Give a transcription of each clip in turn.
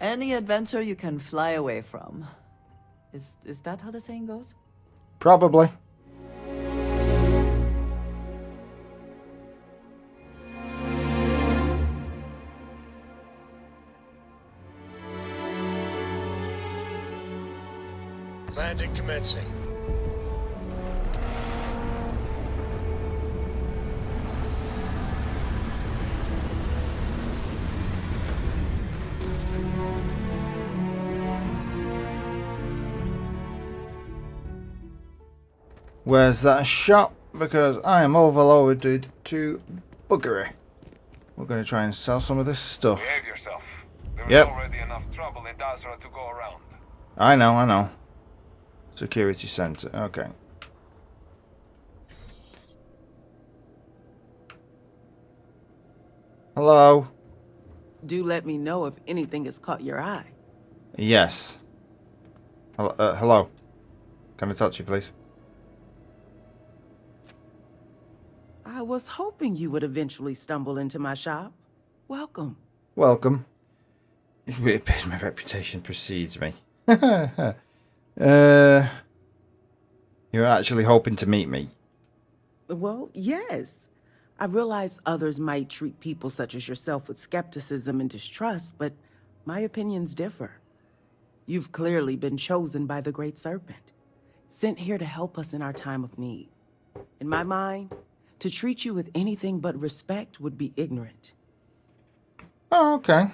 Any adventure you can fly away from. Is that how the saying goes? Probably. Landing commencing. Where's that shop? Because I am overloaded to buggery. We're going to try and sell some of this stuff. Behave yourself. There's Yep. already enough trouble in Dazra to go around. I know. Security center. Okay. Hello? Do let me know if anything has caught your eye. Yes. Hello. Can I talk to you, please? I was hoping you would eventually stumble into my shop. Welcome. Welcome. My reputation precedes me. You're actually hoping to meet me? Well, yes. I realize others might treat people such as yourself with skepticism and distrust, but my opinions differ. You've clearly been chosen by the Great Serpent, sent here to help us in our time of need. In my mind, to treat you with anything but respect would be ignorant. Oh, okay.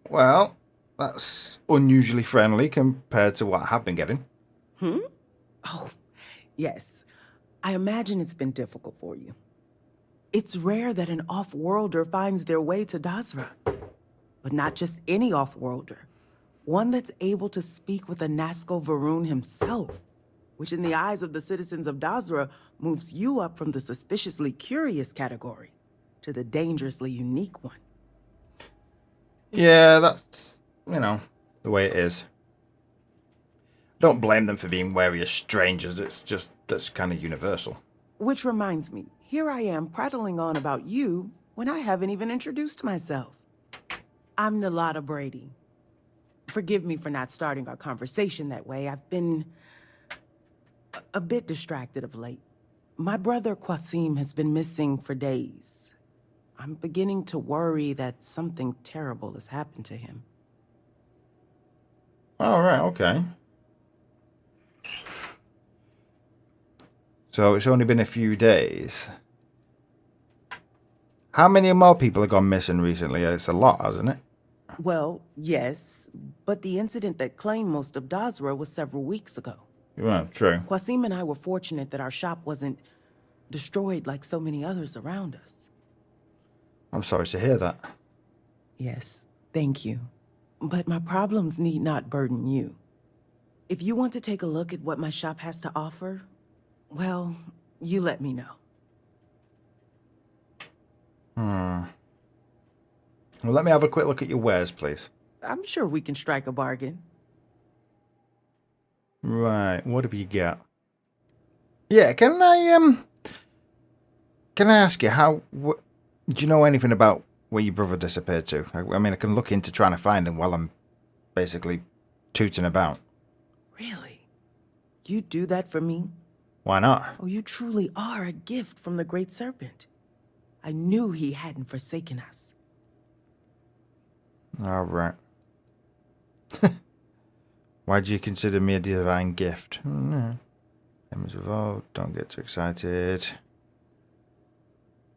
Well, that's unusually friendly compared to what I have been getting. Oh, yes. I imagine it's been difficult for you. It's rare that an off-worlder finds their way to Dazra. But not just any off-worlder. One that's able to speak with a Nazco Varun himself, which in the eyes of the citizens of Dazra moves you up from the suspiciously curious category to the dangerously unique one. Yeah, that's, the way it is. Don't blame them for being wary of strangers. It's just, that's kind of universal. Which reminds me, here I am prattling on about you when I haven't even introduced myself. I'm Nalada Brady. Forgive me for not starting our conversation that way. I've been a bit distracted of late. My brother Qasim has been missing for days. I'm beginning to worry that something terrible has happened to him. All right, okay. So it's only been a few days. How many more people have gone missing recently? It's a lot, hasn't it? Well, yes, but the incident that claimed most of Dazra was several weeks ago. Yeah, true. Qasim and I were fortunate that our shop wasn't destroyed like so many others around us. I'm sorry to hear that. Yes, thank you. But my problems need not burden you. If you want to take a look at what my shop has to offer, well, you let me know. Well, let me have a quick look at your wares, please. I'm sure we can strike a bargain. Right, what have you got? Yeah, can I ask you do you know anything about where your brother disappeared to? I mean, I can look into trying to find him while I'm basically tooting about. Really? You'd do that for me? Why not? Oh, you truly are a gift from the Great Serpent. I knew he hadn't forsaken us. All right. Why do you consider me a divine gift? No. Image of old, don't get too excited.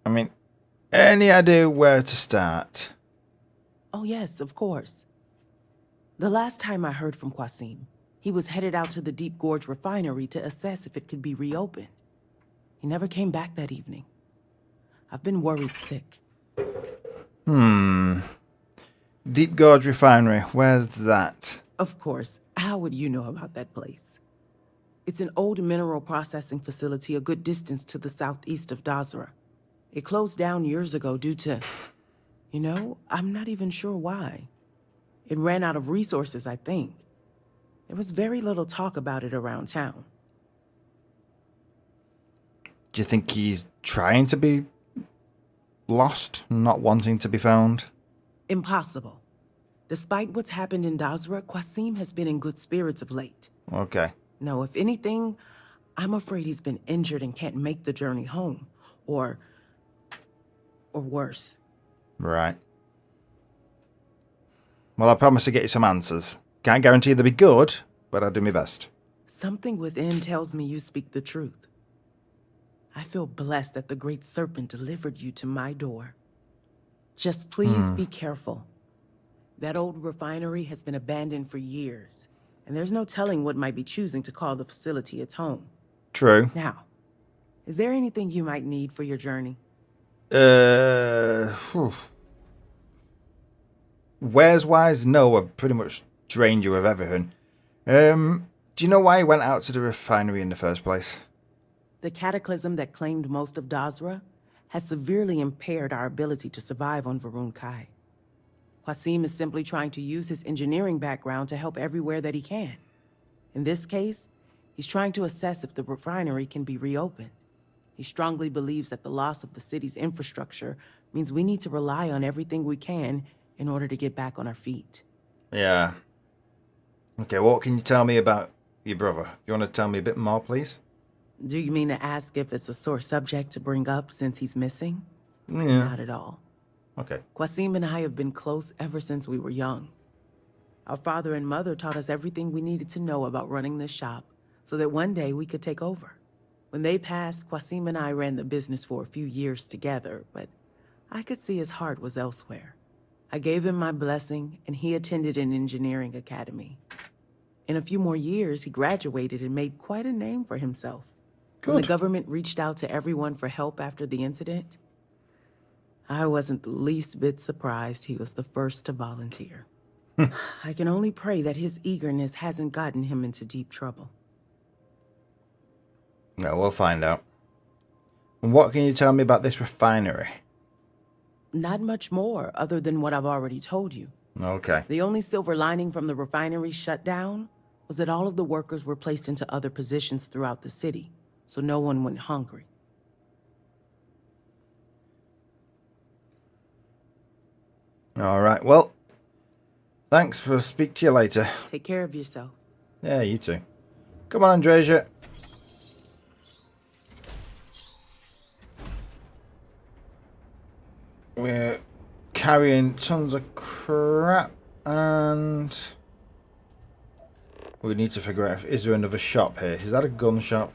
I mean, any idea where to start? Oh yes, of course. The last time I heard from Qasim, he was headed out to the Deep Gorge refinery to assess if it could be reopened. He never came back that evening. I've been worried sick. Deep Gorge Refinery, where's that? Of course, how would you know about that place? It's an old mineral processing facility a good distance to the southeast of Dazra. It closed down years ago due to... I'm not even sure why. It ran out of resources, I think. There was very little talk about it around town. Do you think he's trying to be lost, not wanting to be found? Impossible. Despite what's happened in Dazra, Qasim has been in good spirits of late. Okay. No, if anything, I'm afraid he's been injured and can't make the journey home. Or worse. Right. Well, I promise to get you some answers. Can't guarantee they'll be good, but I'll do my best. Something within tells me you speak the truth. I feel blessed that the Great Serpent delivered you to my door. Just please be careful. That old refinery has been abandoned for years, and there's no telling what might be choosing to call the facility its home. True. Now, is there anything you might need for your journey? Where's wise? No, I've pretty much drained you of everything. Do you know why he went out to the refinery in the first place? The cataclysm that claimed most of Dazra has severely impaired our ability to survive on Varun Kai. Qasim is simply trying to use his engineering background to help everywhere that he can. In this case, he's trying to assess if the refinery can be reopened. He strongly believes that the loss of the city's infrastructure means we need to rely on everything we can in order to get back on our feet. Yeah. Okay, what can you tell me about your brother? You want to tell me a bit more, please? Do you mean to ask if it's a sore subject to bring up since he's missing? Yeah. Not at all. Okay. Qasim and I have been close ever since we were young. Our father and mother taught us everything we needed to know about running this shop so that one day we could take over. When they passed, Qasim and I ran the business for a few years together, but I could see his heart was elsewhere. I gave him my blessing, and he attended an engineering academy. In a few more years, he graduated and made quite a name for himself. When the Good. government reached out to everyone for help after the incident, I wasn't the least bit surprised he was the first to volunteer. I can only pray that his eagerness hasn't gotten him into deep trouble. No, we'll find out. And what can you tell me about this refinery? Not much more other than what I've already told you. Okay. The only silver lining from the refinery shutdown was that all of the workers were placed into other positions throughout the city, so no one went hungry. All right. Well, thanks. For speak to you later. Take care of yourself. Yeah, you too. Come on, Andresia. We're carrying tons of crap, and we need to figure out if is there another shop here. Is that a gun shop?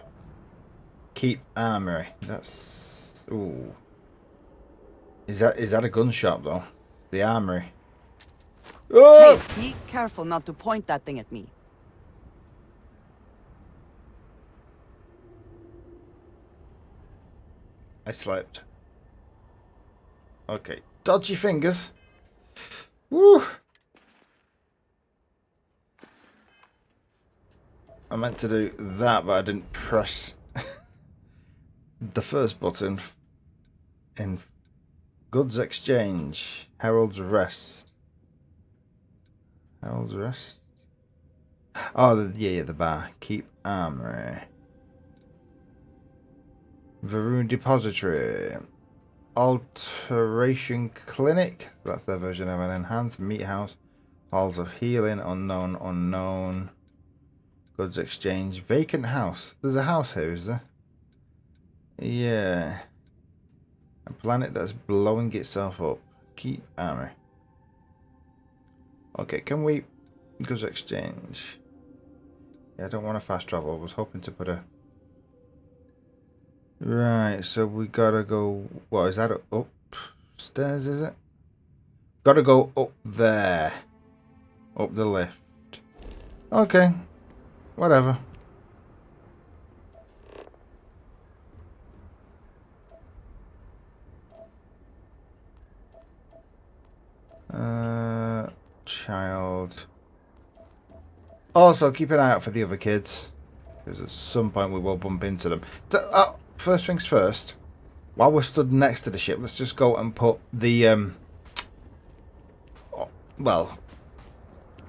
Keep Armory. That's ooh. Is that a gun shop though? The armory. Oh! Hey, be careful not to point that thing at me. I slipped. Okay. Dodgy fingers. Woo! I meant to do that, but I didn't press the first button. In goods exchange. Herald's Rest. Herald's Rest? Oh, the bar. Keep Armory. Varun Depository. Alteration Clinic. That's their version of an enhanced meat house. Halls of Healing. Unknown. Goods Exchange. Vacant house. There's a house here, is there? Yeah. A planet that's blowing itself up. Keep Armory. Okay, can we... Goods Exchange. Yeah, I don't want to fast travel. I was hoping to put a... Right, so we gotta go... What, is that upstairs, is it? Gotta go up there. Up the lift. Okay. Whatever. Child. Also, keep an eye out for the other kids. Because at some point we will bump into them. First things first. While we're stood next to the ship, let's just go and put the, well,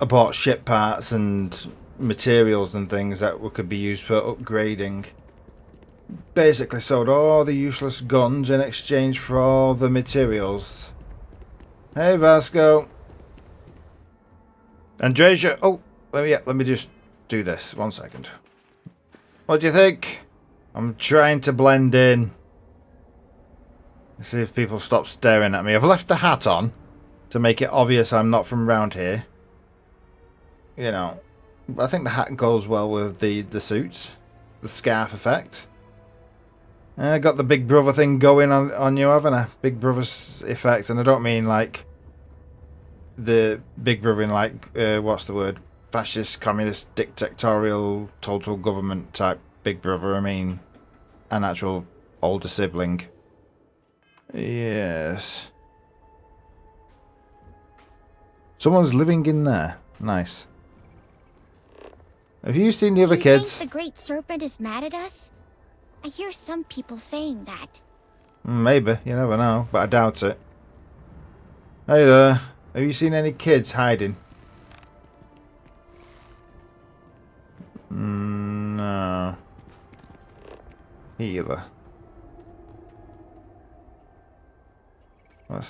abort ship parts and materials and things that could be used for upgrading. Basically sold all the useless guns in exchange for all the materials Hey, Vasco. Andreja. Oh, let me just do this. 1 second. What do you think? I'm trying to blend in. See if people stop staring at me. I've left the hat on to make it obvious I'm not from around here. You know, I think the hat goes well with the suits, the scarf effect. I got the Big Brother thing going on you, haven't I? Big Brother's effect, and I don't mean like the Big Brother in like what's the word? Fascist, communist, dictatorial, total government type Big Brother. I mean an actual older sibling. Yes. Someone's living in there. Nice. Have you seen the other Do you kids? think the Great Serpent is mad at us? I hear some people saying that. Maybe. You never know. But I doubt it. Hey there. Have you seen any kids hiding? No. Either. I'm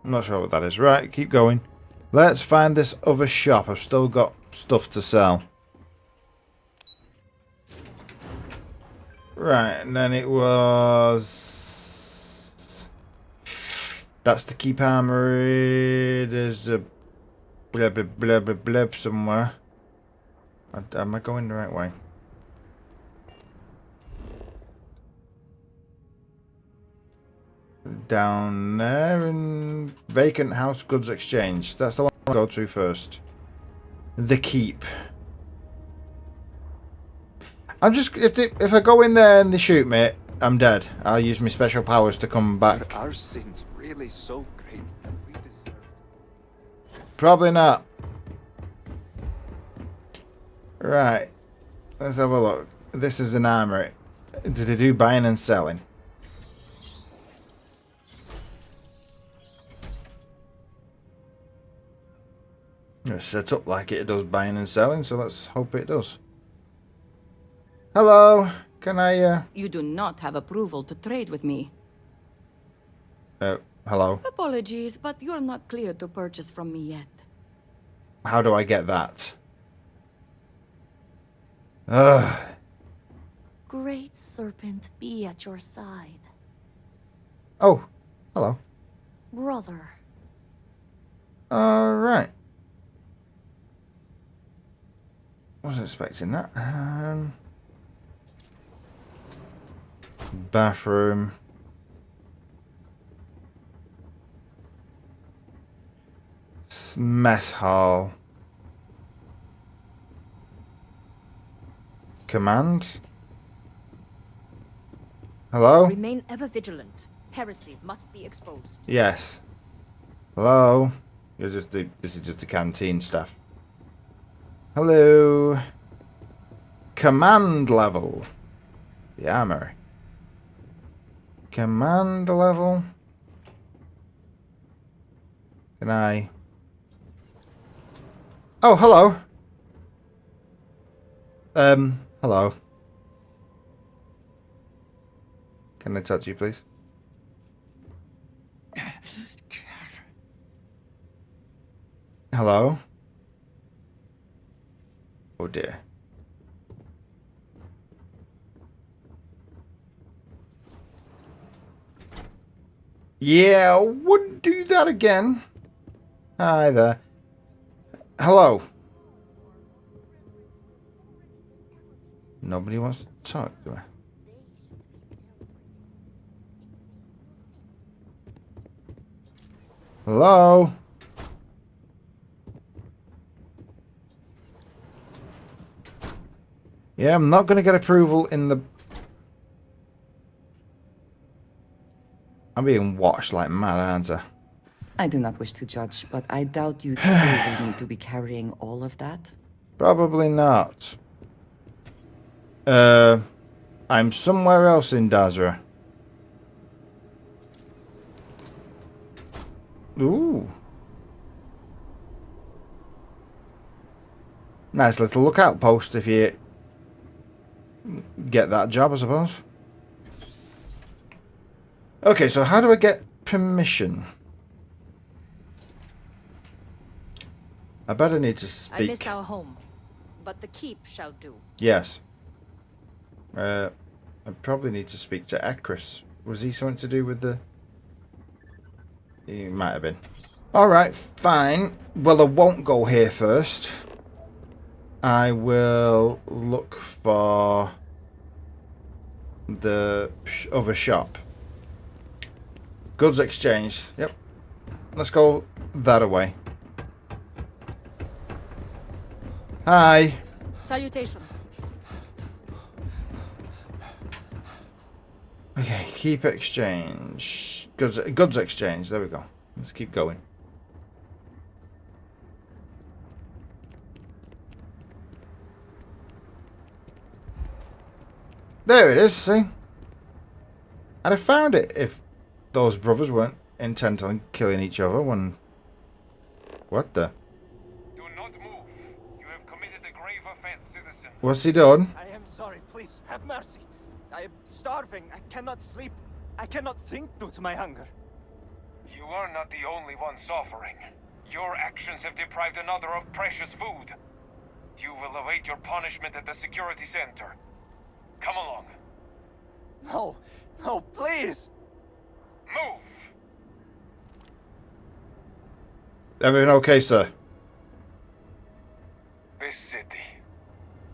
not sure what that is. Right, keep going. Let's find this other shop. I've still got stuff to sell. Right, and then it was... That's the Keep Armory. There's a bleb bleb bleb bleb somewhere. Am I going the right way? Down there in Vacant House Goods Exchange. That's the one I'll go to first. The Keep. I'm just if I go in there and they shoot me, I'm dead. I'll use my special powers to come back. Are our sins really so great that we deserve? Probably not. Right. Let's have a look. This is an armory. Did they do buying and selling? It's set up like it does buying and selling, so let's hope it does. Hello, can I, You do not have approval to trade with me. hello? Apologies, but you're not cleared to purchase from me yet. How do I get that? Ugh. Great Serpent be at your side. Oh, hello. Brother. Alright. Wasn't expecting that. Bathroom. Mess hall. Command. Hello? Remain ever vigilant. Heresy must be exposed. Yes. Hello? This is just the canteen stuff. Hello. Command level. The armor. Command level. Can I? Oh, hello. Hello. Can I touch you, please? Hello? Oh dear. Yeah, I wouldn't do that again. Hi there. Hello. Nobody wants to talk to me. Hello? Yeah, I'm not going to get approval in the... I'm being watched like mad, aren't I? I do not wish to judge, but I doubt you truly need to be carrying all of that. Probably not. I'm somewhere else in Dazra. Ooh. Nice little lookout post if you get that job, I suppose. Okay, so how do I get permission? I better need to I miss speak. our home, but the keep shall do. Yes. I probably need to speak to Ekris. Was he something to do with the... He might have been. Alright, fine. Well, I won't go here first. I will look for the other shop. Goods exchange. Yep. Let's go that away. Hi. Salutations. Okay, keep exchange. Goods exchange. There we go. Let's keep going. There it is, see? I'd have found it if those brothers weren't intent on killing each other when... What the... Do not move. You have committed a grave offense, citizen. What's he done? I am sorry, please, have mercy. I am starving, I cannot sleep. I cannot think due to my hunger. You are not the only one suffering. Your actions have deprived another of precious food. You will await your punishment at the security center. Come along. No, no, please. Move! Everything okay, sir? This city.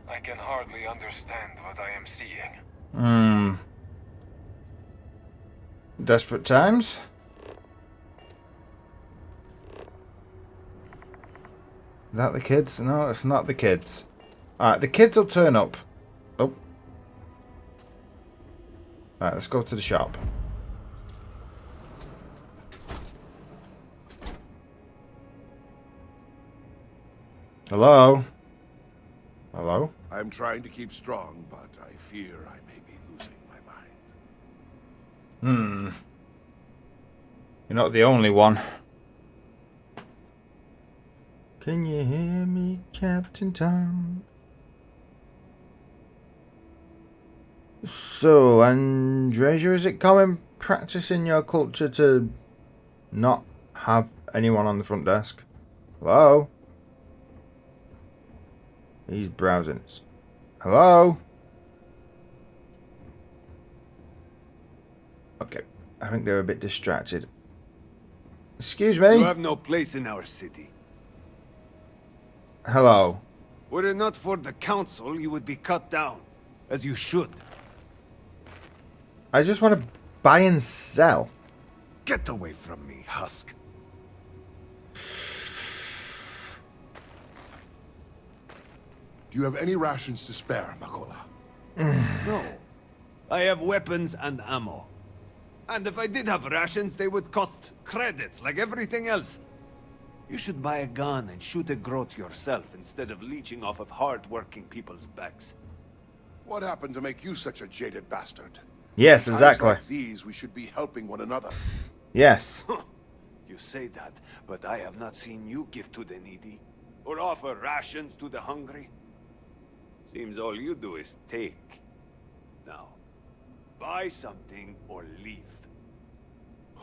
I can hardly understand what I am seeing. Desperate times? Is that the kids? No, it's not the kids. Alright, the kids will turn up. Oh. Alright, let's go to the shop. Hello? Hello? I'm trying to keep strong, but I fear I may be losing my mind. You're not the only one. Can you hear me, Captain Tom? So, Andreja, is it common practice in your culture to not have anyone on the front desk? Hello? He's browsing. Hello? Okay, I think they're a bit distracted. Excuse me? You have no place in our city. Hello? Were it not for the council, you would be cut down. As you should. I just want to buy and sell. Get away from me, husk. Do you have any rations to spare, Makola? No. I have weapons and ammo. And if I did have rations, they would cost credits like everything else. You should buy a gun and shoot a growth yourself instead of leeching off of hard-working people's backs. What happened to make you such a jaded bastard? Yes, In times exactly. like these, we should be helping one another. Yes. You say that, but I have not seen you give to the needy, or offer rations to the hungry. Seems all you do is take. Now, buy something or leave.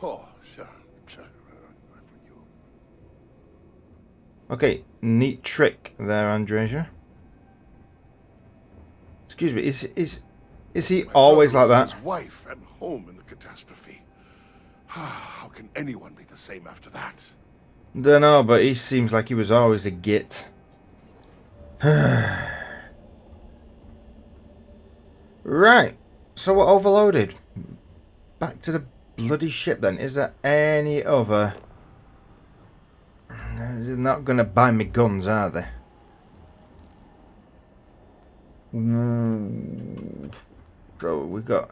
Oh, sure. For you. Okay, neat trick there, Andreja. Excuse me, is he My always brother like lost that? His wife and home in the catastrophe. How can anyone be the same after that? Don't know, but he seems like he was always a git. Right, so we're overloaded. Back to the bloody ship then. Is there any other... They're not going to buy me guns, are they? So we got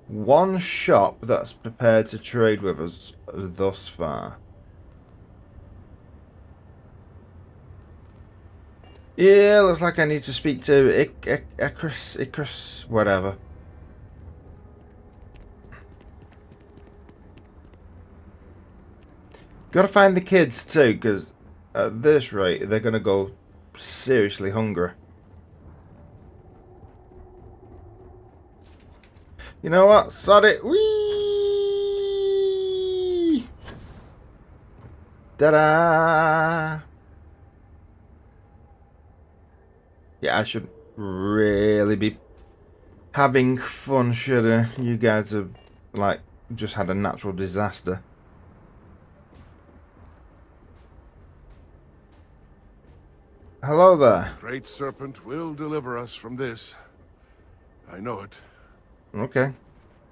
one shop that's prepared to trade with us thus far. Yeah, looks like I need to speak to Ekris, whatever. Gotta find the kids too, because at this rate, they're gonna go seriously hungry. You know what? Sod it. Whee! Ta-da! Yeah, I should really be having fun, should I? You guys have, like, just had a natural disaster. Hello there. Great Serpent will deliver us from this. I know it. Okay.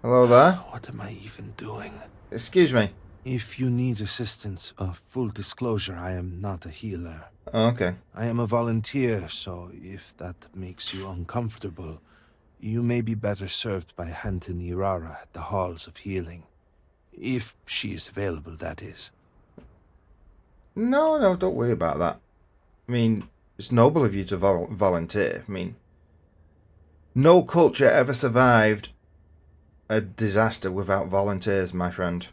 Hello there. What am I even doing? Excuse me. If you need assistance, full disclosure, I am not a healer. Okay. I am a volunteer, so if that makes you uncomfortable, you may be better served by Hanton Irara at the Halls of Healing. If she is available, that is. No, don't worry about that. I mean, it's noble of you to volunteer. I mean, no culture ever survived a disaster without volunteers, my friend.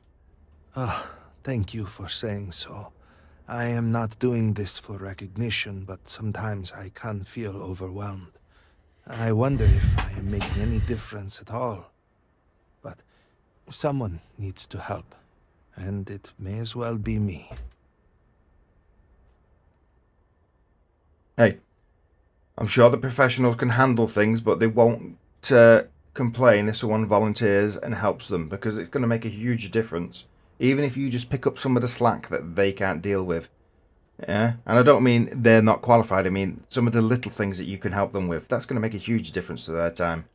Thank you for saying so. I am not doing this for recognition, but sometimes I can feel overwhelmed. I wonder if I am making any difference at all. But someone needs to help, and it may as well be me. Hey, I'm sure the professionals can handle things, but they won't complain if someone volunteers and helps them, because it's going to make a huge difference. Even if you just pick up some of the slack that they can't deal with. Yeah? And I don't mean they're not qualified. I mean some of the little things that you can help them with. That's going to make a huge difference to their time.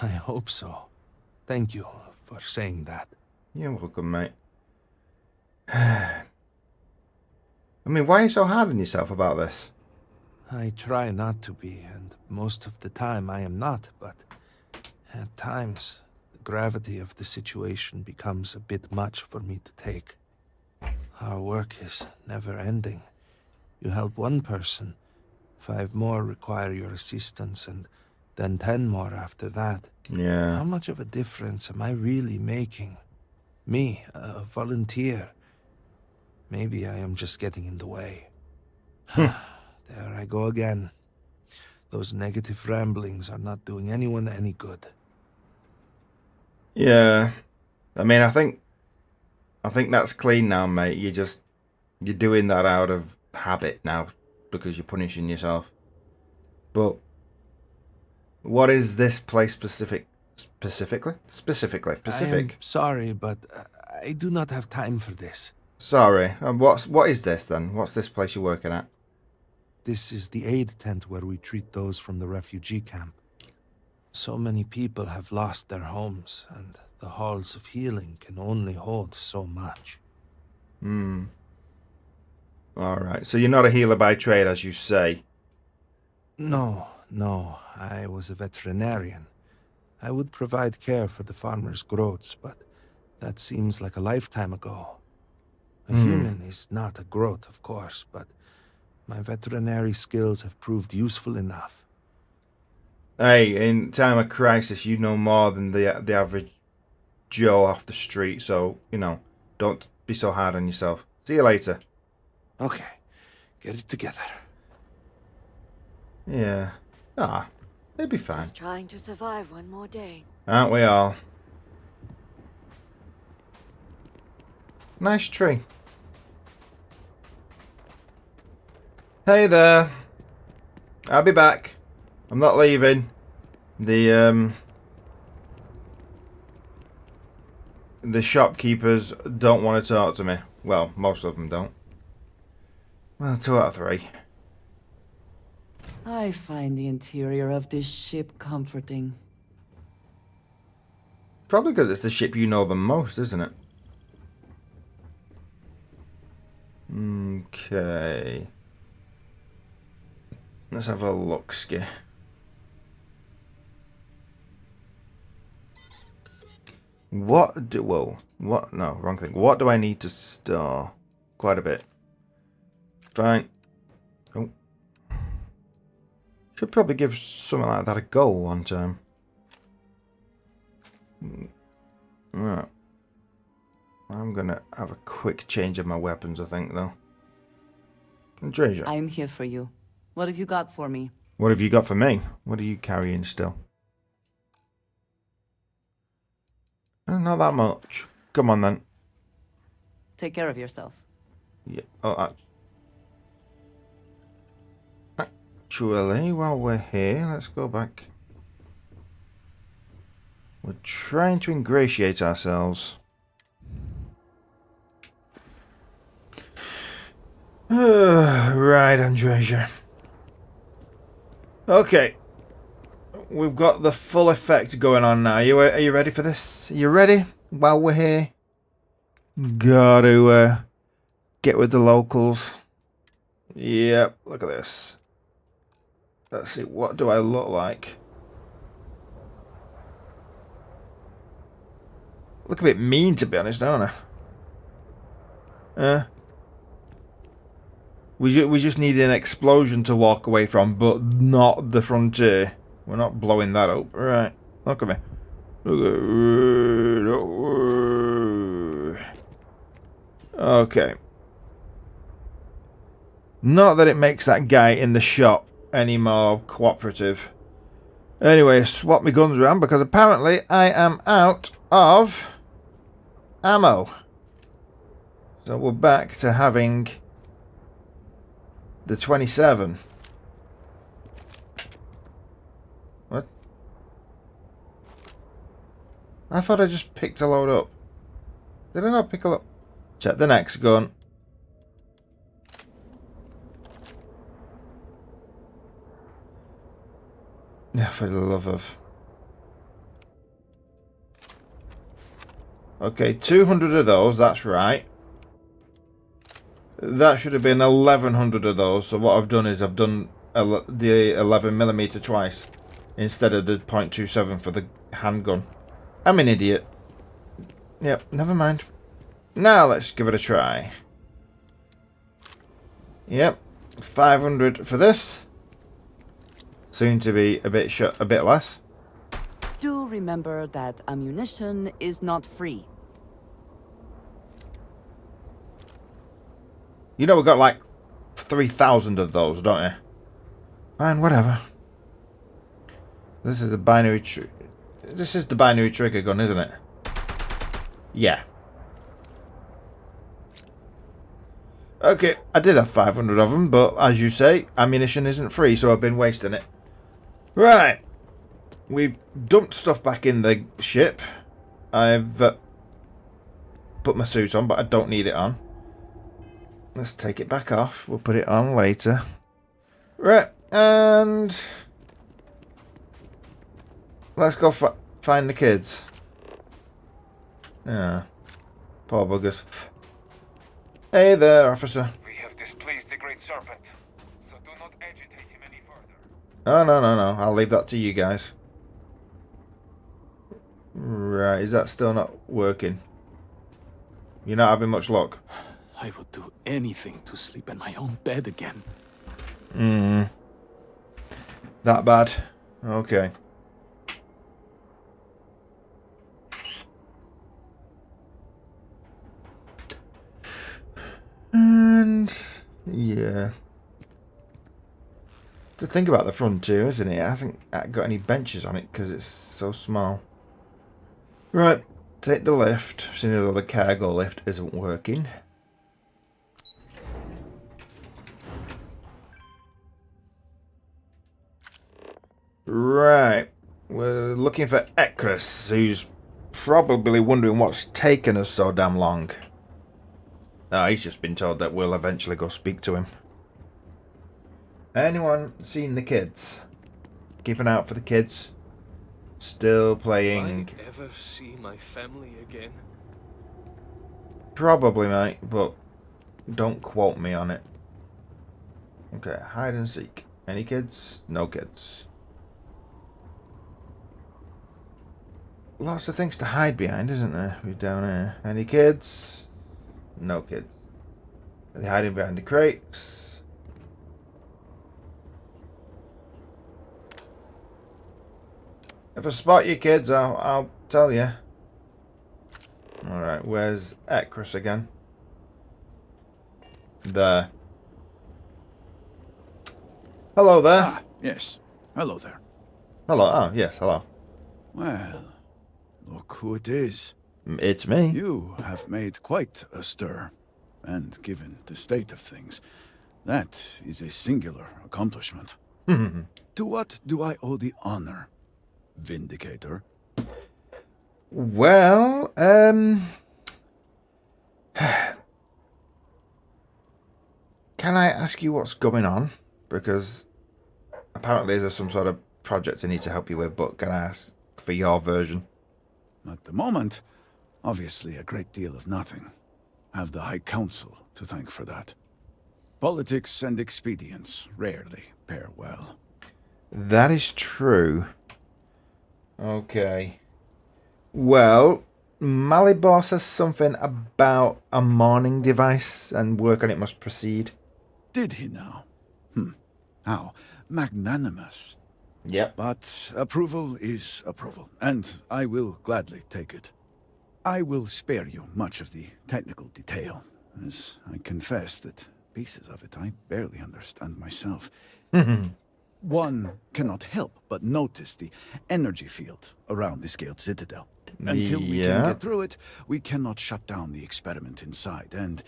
I hope so. Thank you for saying that. You're welcome, mate. I mean, why are you so hard on yourself about this? I try not to be, and most of the time I am not, but at times the gravity of the situation becomes a bit much for me to take. Our work is never ending. You help one person, 5 more require your assistance, and then 10 more after that. Yeah. How much of a difference am I really making? Me, a volunteer. Maybe I am just getting in the way. There I go again. Those negative ramblings are not doing anyone any good. Yeah. I mean, I think that's clean now, mate. You're doing that out of habit now because you're punishing yourself. But what is this place specific? I am sorry, but I do not have time for this. Sorry. What is this then? What's this place you're working at? This is the aid tent where we treat those from the refugee camp. So many people have lost their homes, and the halls of healing can only hold so much. Alright, so you're not a healer by trade, as you say? No. I was a veterinarian. I would provide care for the farmers' groats, but that seems like a lifetime ago. A human is not a groat, of course, but my veterinary skills have proved useful enough. Hey, in time of crisis, you know more than the average Joe off the street, so, don't be so hard on yourself. See you later. Okay, get it together. Yeah. It'll be fine. Just trying to survive one more day. Aren't we all? Nice tree. Hey there. I'll be back. I'm not leaving. The shopkeepers don't want to talk to me. Well, most of them don't. Well, 2 out of 3. I find the interior of this ship comforting. Probably because it's the ship you know the most, isn't it? Okay. Let's have a look, Ski. No, wrong thing. What do I need to store? Quite a bit. Fine. Oh. Should probably give something like that a go one time. Right. I'm gonna have a quick change of my weapons, I think, though. Treasure. I'm here for you. What have you got for me? What have you got for me? What are you carrying still? Not that much. Come on, then. Take care of yourself. Yeah. Oh, actually, while we're here, let's go back. We're trying to ingratiate ourselves. Right, Andresia. Okay. We've got the full effect going on now. Are you ready for this? Are you ready? While we're here, gotta get with the locals. Yep, look at this. Let's see, what do I look like? Look a bit mean, to be honest, don't I? We just need an explosion to walk away from, but not the frontier. We're not blowing that up. Right, look at me. Okay. Not that it makes that guy in the shop any more cooperative. Anyway, swap my guns around because apparently I am out of ammo. So we're back to having the 27. What? I thought I just picked a load up. Did I not pick a load? Check the next gun. Yeah, for the love of... Okay, 200 of those, that's right. That should have been 1100 of those, so what I've done is I've done the 11mm twice instead of the .27 for the handgun. I'm an idiot. Yep, never mind. Now let's give it a try. Yep, 500 for this. Soon to be a bit less. Do remember that ammunition is not free. You know we've got like 3,000 of those, don't you? Fine, whatever. This is the binary trigger gun, isn't it? Yeah. Okay, I did have 500 of them, but as you say, ammunition isn't free, so I've been wasting it. Right. We've dumped stuff back in the ship. I've put my suit on, but I don't need it on. Let's take it back off. We'll put it on later. Right, and let's go find the kids. Yeah, poor buggers. Hey there, officer. We have displeased the Great Serpent, so do not agitate him any further. Oh, no. I'll leave that to you guys. Right, is that still not working? You're not having much luck? I would do anything to sleep in my own bed again. That bad? Okay. And yeah. To think about the frontier, isn't it? I haven't got any benches on it because it's so small. Right, take the lift, seeing as though the cargo lift isn't working. Right, we're looking for Ekris, who's probably wondering what's taken us so damn long. Oh, he's just been told that we'll eventually go speak to him. Anyone seen the kids? Keep an eye out for the kids. Still playing. Will I ever see my family again? Probably, mate, but don't quote me on it. Okay, hide and seek. Any kids? No kids. Lots of things to hide behind, isn't there? We're down here. Any kids? No kids. Are they hiding behind the crates? If I spot you kids, I'll tell you. Alright, where's Ekris again? There. Hello there. Ah, yes. Hello there. Hello. Oh, yes, hello. Well, look who it is. It's me. You have made quite a stir. And given the state of things, that is a singular accomplishment. To what do I owe the honor, Vindicator? Well, can I ask you what's going on? Because apparently there's some sort of project I need to help you with, but can I ask for your version? At the moment, obviously a great deal of nothing. Have the High Council to thank for that. Politics and expedience rarely pair well. That is true. Okay. Well, Malibor says something about a mourning device and work on it must proceed. Did he now? How magnanimous. Yep. But approval is approval, and I will gladly take it. I will spare you much of the technical detail, as I confess that pieces of it I barely understand myself. One cannot help but notice the energy field around the scaled citadel. Until we can get through it, we cannot shut down the experiment inside, and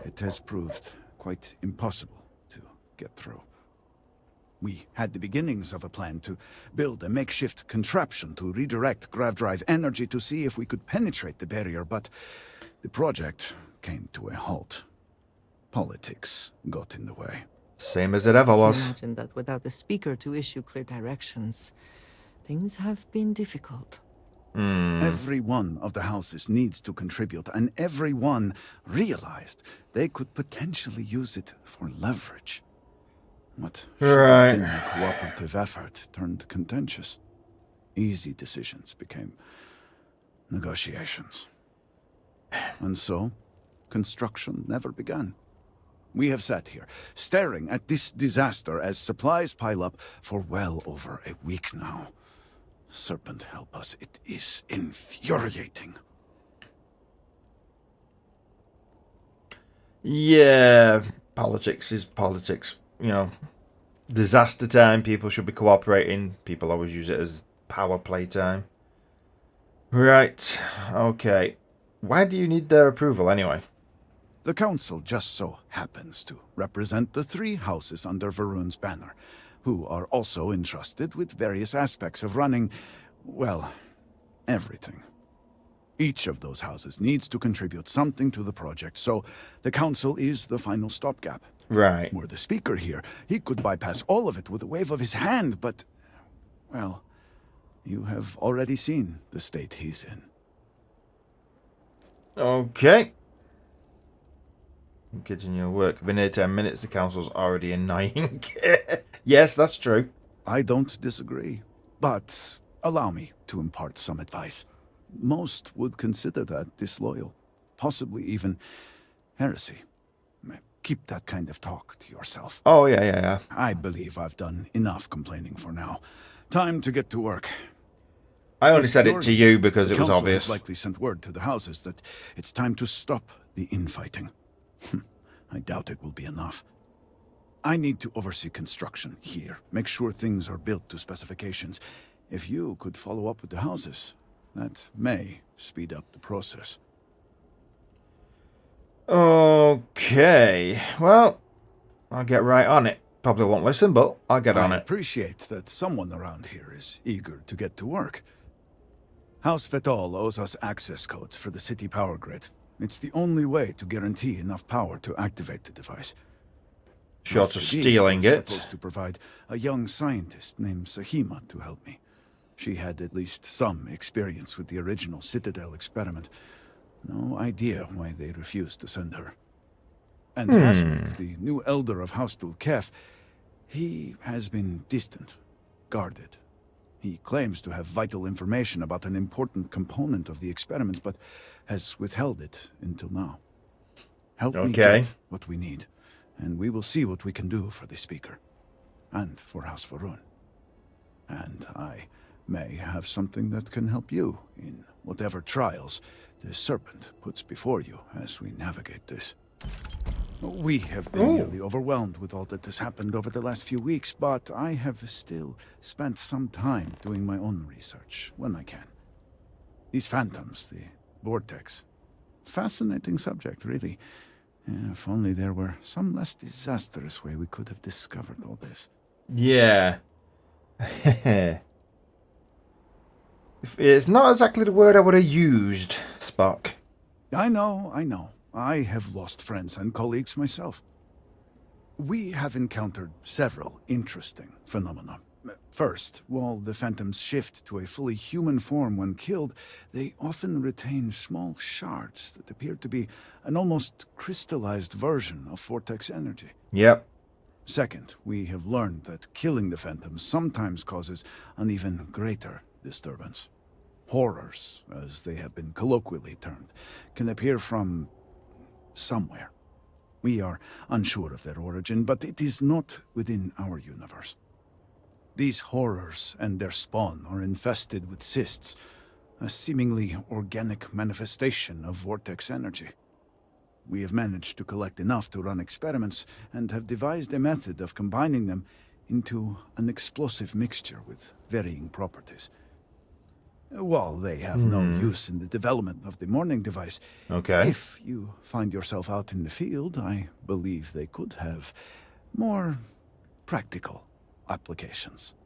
it has proved quite impossible to get through. We had the beginnings of a plan to build a makeshift contraption to redirect grav drive energy to see if we could penetrate the barrier, but the project came to a halt. Politics got in the way. Same as it ever was. I imagine that without the speaker to issue clear directions, things have been difficult. Every one of the houses needs to contribute, and every one realized they could potentially use it for leverage. What should have been a cooperative effort turned contentious. Easy decisions became negotiations. And so, construction never began. We have sat here, staring at this disaster as supplies pile up for well over a week now. Serpent help us, it is infuriating. Yeah, politics is politics. You know, disaster time, people should be cooperating. People always use it as power play time. Right, okay. Why do you need their approval anyway? The council just so happens to represent the 3 houses under Varun's banner, who are also entrusted with various aspects of running, well, everything. Each of those houses needs to contribute something to the project, so the council is the final stopgap. Right. Were the speaker here, he could bypass all of it with a wave of his hand, but, well, you have already seen the state he's in. Okay. Continue your work. Been here 10 minutes, the council's already annoying. Yes, that's true. I don't disagree, but allow me to impart some advice. Most would consider that disloyal, possibly even heresy. Keep that kind of talk to yourself. Oh, yeah. I believe I've done enough complaining for now. Time to get to work. I only said it to you because it was obvious. The council has likely sent word to the houses that it's time to stop the infighting. I doubt it will be enough. I need to oversee construction here, make sure things are built to specifications. If you could follow up with the houses, that may speed up the process. Okay. Well, I'll get right on it. Probably won't listen, but I'll get on I it. appreciate that someone around here is eager to get to work. House Vetol owes us access codes for the city power grid. It's the only way to guarantee enough power to activate the device. Short of stealing it. Supposed to provide a young scientist named Sahima to help me. She had at least some experience with the original Citadel experiment. No idea why they refused to send her. And Asmik, the new elder of House Dulkef, he has been distant, guarded. He claims to have vital information about an important component of the experiment, but has withheld it until now. Help me get what we need, and we will see what we can do for the Speaker, and for House Varun. And I may have something that can help you in whatever trials the Serpent puts before you as we navigate this. We have been nearly overwhelmed with all that has happened over the last few weeks, but I have still spent some time doing my own research when I can. These phantoms, the vortex. Fascinating subject, really. If only there were some less disastrous way we could have discovered all this. Yeah. It's not exactly the word I would have used, Spock. I know. I have lost friends and colleagues myself. We have encountered several interesting phenomena. First, while the Phantoms shift to a fully human form when killed, they often retain small shards that appear to be an almost crystallized version of Vortex energy. Yep. Second, we have learned that killing the Phantoms sometimes causes an even greater disturbance. Horrors, as they have been colloquially termed, can appear from somewhere. We are unsure of their origin, but it is not within our universe. These horrors and their spawn are infested with cysts, a seemingly organic manifestation of Vortex energy. We have managed to collect enough to run experiments and have devised a method of combining them into an explosive mixture with varying properties. While they have no use in the development of the morning device, if you find yourself out in the field, I believe they could have more practical applications.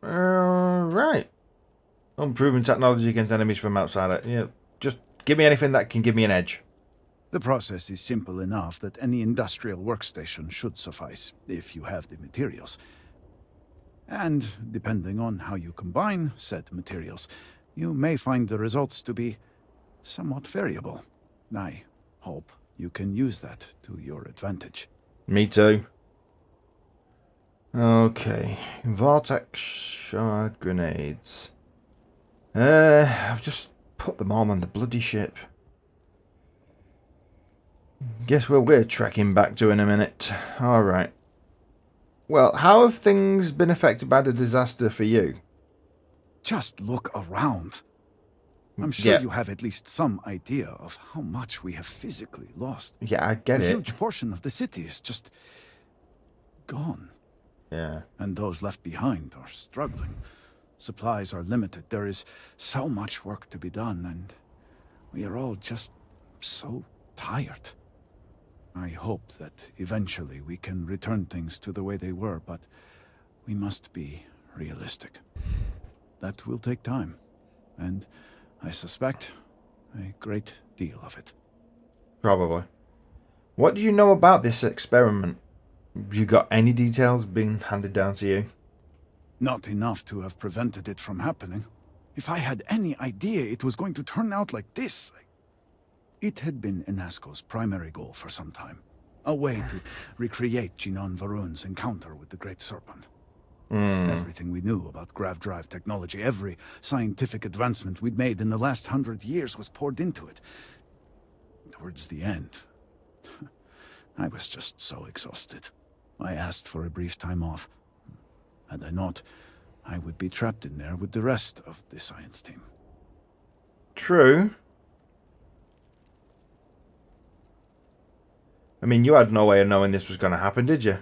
Right. Unproven technology against enemies from outside. Yeah, just give me anything that can give me an edge. The process is simple enough that any industrial workstation should suffice, if you have the materials. And depending on how you combine said materials, you may find the results to be somewhat variable. I hope you can use that to your advantage. Me too. Okay. Vortex shard grenades. I've just put them all on the bloody ship. Guess where we're trekking back to in a minute. Alright. Well, how have things been affected by the disaster for you? Just look around. I'm sure you have at least some idea of how much we have physically lost. Yeah, I get it. A huge portion of the city is just gone. Yeah. And those left behind are struggling. Supplies are limited. There is so much work to be done, and we are all just so tired. I hope that eventually we can return things to the way they were, but we must be realistic. That will take time, and I suspect a great deal of it. Probably. What do you know about this experiment? Have you got any details being handed down to you? Not enough to have prevented it from happening. If I had any idea it was going to turn out like this... It had been Enasco's primary goal for some time. A way to recreate Jinan Varun's encounter with the Great Serpent. Everything we knew about grav drive technology, every scientific advancement we'd made in the last 100 years was poured into it. Towards the end, I was just so exhausted. I asked for a brief time off. Had I not, I would be trapped in there with the rest of the science team. True. I mean, you had no way of knowing this was going to happen, did you?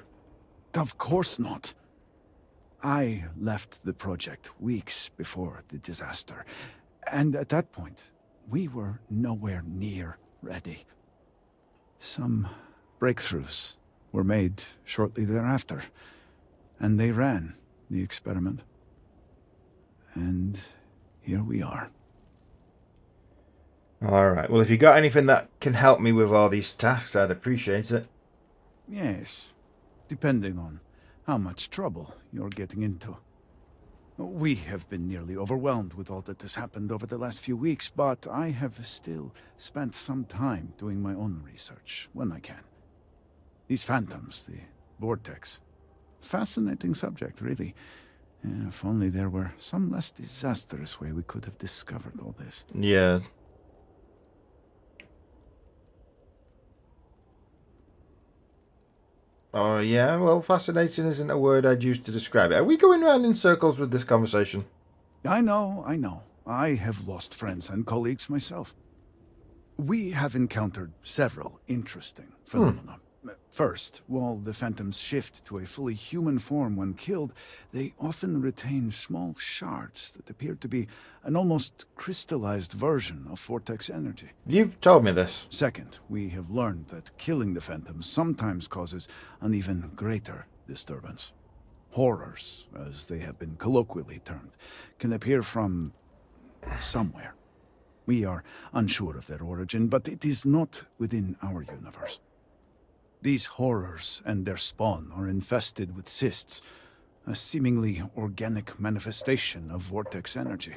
Of course not. I left the project weeks before the disaster, and at that point, we were nowhere near ready. Some breakthroughs were made shortly thereafter, and they ran the experiment. And here we are. Alright, well if you got anything that can help me with all these tasks, I'd appreciate it. Yes, depending on how much trouble you're getting into. We have been nearly overwhelmed with all that has happened over the last few weeks, but I have still spent some time doing my own research when I can. These phantoms, the vortex. Fascinating subject, really. If only there were some less disastrous way we could have discovered all this. Yeah. Oh, yeah, well, fascinating isn't a word I'd use to describe it. Are we going round in circles with this conversation? I know. I have lost friends and colleagues myself. We have encountered several interesting phenomena. First, while the phantoms shift to a fully human form when killed, they often retain small shards that appear to be an almost crystallized version of vortex energy. You've told me this. Second, we have learned that killing the phantoms sometimes causes an even greater disturbance. Horrors, as they have been colloquially termed, can appear from somewhere. We are unsure of their origin, but it is not within our universe. These horrors and their spawn are infested with cysts, a seemingly organic manifestation of vortex energy.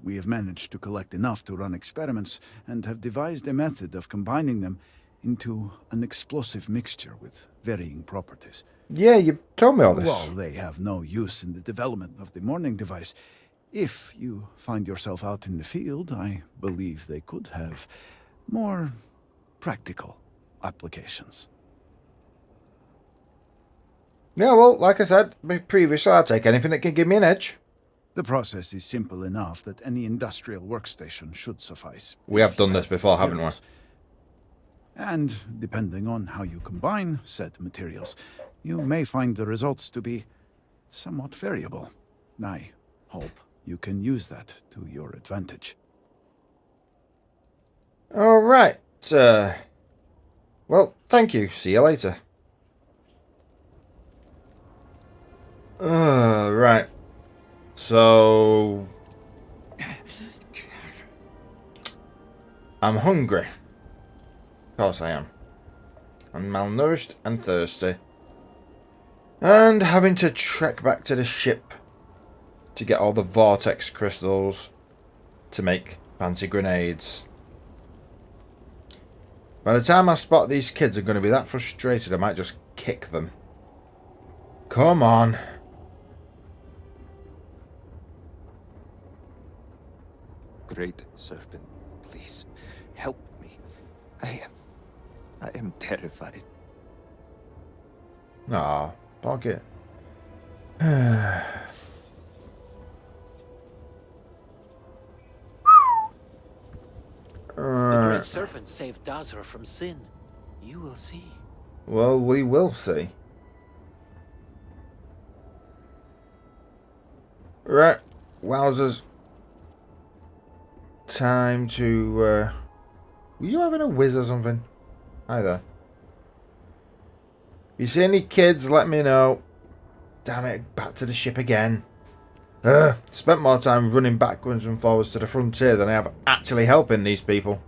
We have managed to collect enough to run experiments and have devised a method of combining them into an explosive mixture with varying properties. Yeah, you told me all this. While they have no use in the development of the morning device, if you find yourself out in the field, I believe they could have more practical applications. Yeah, well, like I said previously, I'll take anything that can give me an edge. The process is simple enough that any industrial workstation should suffice. We have done this before, haven't we? And depending on how you combine said materials, you may find the results to be somewhat variable. I hope you can use that to your advantage. All right. Well, thank you. See you later. Right. So... I'm hungry. Of course I am. I'm malnourished and thirsty. And having to trek back to the ship to get all the vortex crystals to make fancy grenades. By the time I spot these kids, I'm going to be that frustrated I might just kick them. Come on. Great Serpent, please, help me. I am terrified. Aw, pocket. The Great Serpent saved Dazra from sin. You will see. Well, we will see. Right, wowzers. Time to, were you having a whiz or something? Hi there. If you see any kids, let me know. Damn it, back to the ship again. Spent more time running backwards and forwards to the frontier than I have actually helping these people.